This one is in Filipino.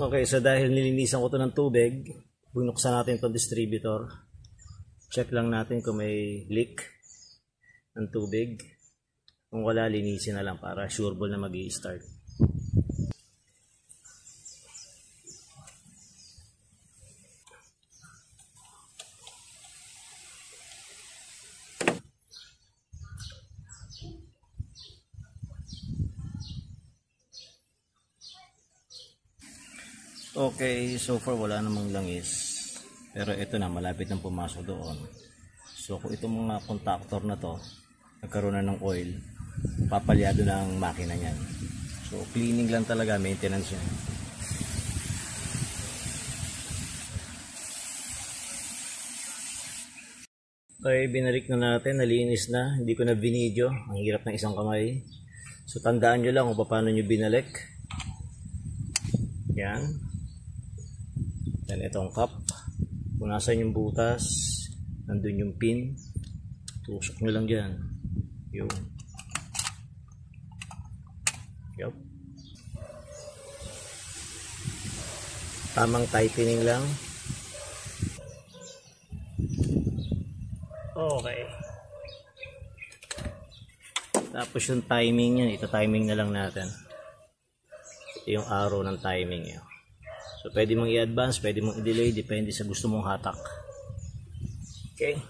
Okay, so dahil nilinisan ko to ng tubig, binuksan natin itong distributor. Check lang natin kung may leak ng tubig. Kung wala, linisin na lang para sure ball na mag-i-start. Okay, so far wala namang langis. Pero ito na, malapit nang pumasok doon. So kung itong mga contactor na to nagkaroon na ng oil, papalyado ng makina niyan. So cleaning lang talaga, maintenance yan. Okay, binalik na natin, nalinis na. Hindi ko na binidyo, ang hirap ng isang kamay. So tandaan nyo lang kung paano nyo binalik. Yan. Then itong cup, kung nasan yung butas, nandun yung pin, tusok nyo lang dyan. Yung yup. Tamang tightening lang. Okay. Tapos yung timing yan, ito timing na lang natin. Ito yung arrow ng timing yun. So pwede mong i-advance, pwede mong i-delay, depende sa gusto mong hatak. Okay.